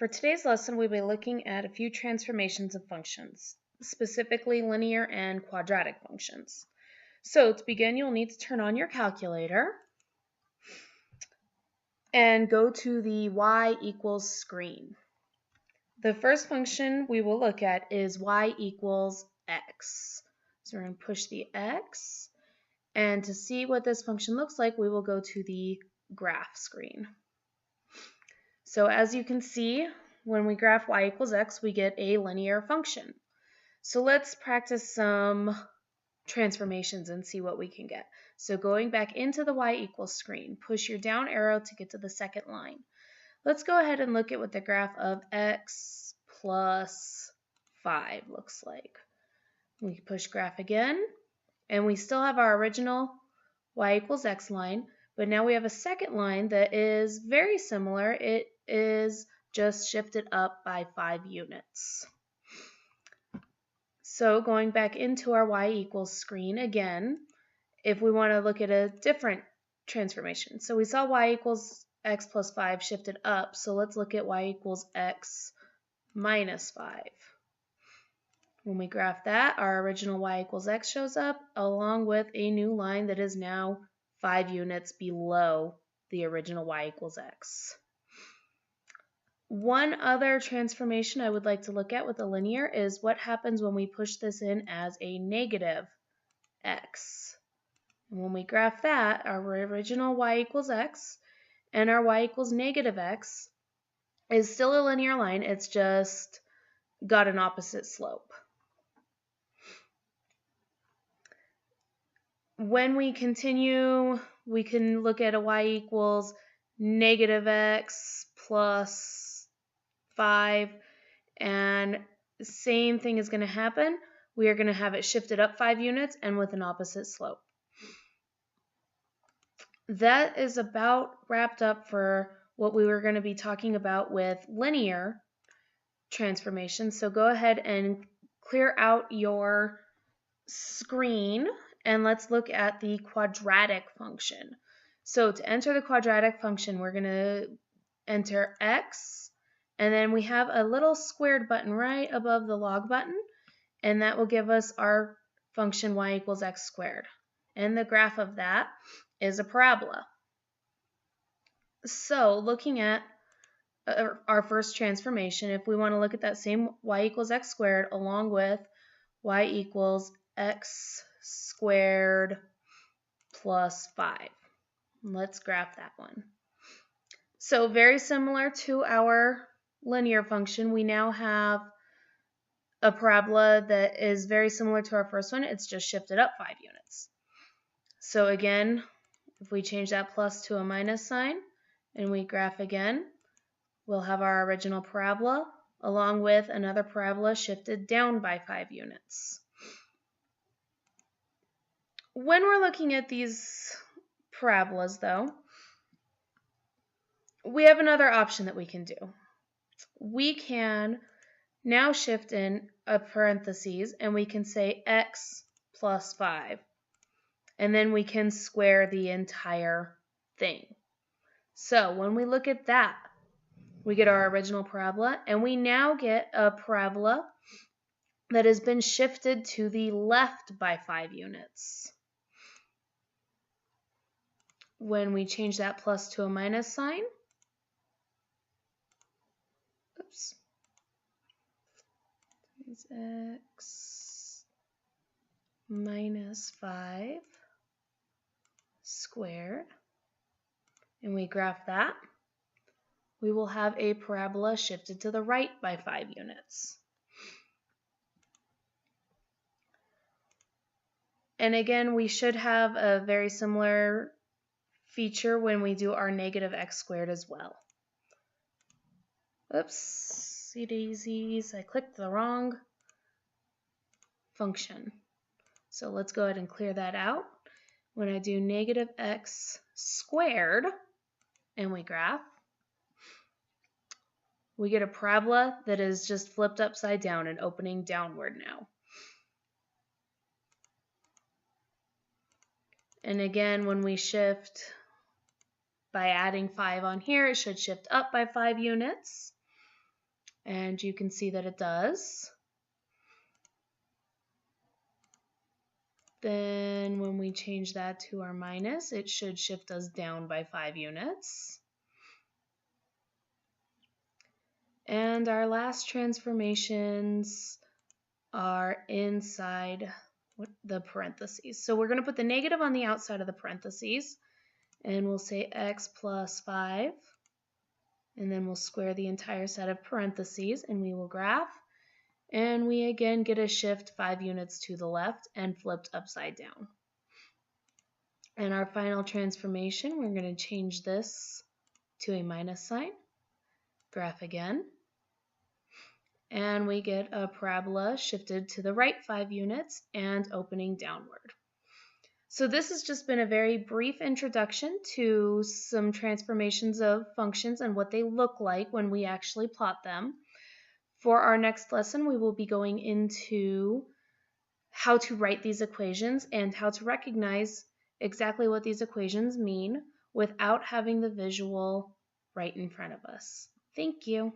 For today's lesson, we'll be looking at a few transformations of functions, specifically linear and quadratic functions. So to begin, you'll need to turn on your calculator and go to the y equals screen. The first function we will look at is y equals x. So we're going to push the x, and to see what this function looks like, we will go to the graph screen. So as you can see, when we graph y equals x, we get a linear function. So let's practice some transformations and see what we can get. So going back into the y equals screen, push your down arrow to get to the second line. Let's go ahead and look at what the graph of x plus 5 looks like. We push graph again, and we still have our original y equals x line, but now we have a second line that is very similar. It is just shifted up by 5 units. So going back into our y equals screen again, if we want to look at a different transformation. So we saw y equals x plus 5 shifted up, so let's look at y equals x minus 5. When we graph that, our original y equals x shows up, along with a new line that is now 5 units below the original y equals x. One other transformation I would like to look at with a linear is what happens when we push this in as a negative x. And when we graph that, our original y equals x and our y equals negative x is still a linear line. It's just got an opposite slope. When we continue, we can look at a y equals negative x plus 5, and the same thing is going to happen. We are going to have it shifted up 5 units and with an opposite slope. That is about wrapped up for what we were going to be talking about with linear transformations. So go ahead and clear out your screen and let's look at the quadratic function. So to enter the quadratic function, we're going to enter x, and then we have a little squared button right above the log button, and that will give us our function y equals x squared. And the graph of that is a parabola. So looking at our first transformation, if we want to look at that same y equals x squared along with y equals x squared plus 5. Let's graph that one. So very similar to our linear function, we now have a parabola that is very similar to our first one. It's just shifted up 5 units. So again, if we change that plus to a minus sign and we graph again, we'll have our original parabola along with another parabola shifted down by 5 units. When we're looking at these parabolas, though, we have another option that we can do. We can now shift in a parentheses and we can say x plus 5. And then we can square the entire thing. So when we look at that, we get our original parabola, and we now get a parabola that has been shifted to the left by 5 units. When we change that plus to a minus sign, oops, it's x minus 5 squared, and we graph that, we will have a parabola shifted to the right by 5 units. And again, we should have a very similar feature when we do our negative x squared as well. Oops, daisies, I clicked the wrong function. So let's go ahead and clear that out. When I do negative x squared and we graph, we get a parabola that is just flipped upside down and opening downward now. And again, when we shift by adding 5 on here, it should shift up by 5 units. And you can see that it does. Then when we change that to our minus, it should shift us down by 5 units. And our last transformations are inside the parentheses. So we're going to put the negative on the outside of the parentheses, and we'll say x plus 5, and then we'll square the entire set of parentheses, and we will graph. And we again get a shift 5 units to the left and flipped upside down. And our final transformation, we're going to change this to a minus sign, graph again, and we get a parabola shifted to the right 5 units and opening downward. So this has just been a very brief introduction to some transformations of functions and what they look like when we actually plot them. For our next lesson, we will be going into how to write these equations and how to recognize exactly what these equations mean without having the visual right in front of us. Thank you.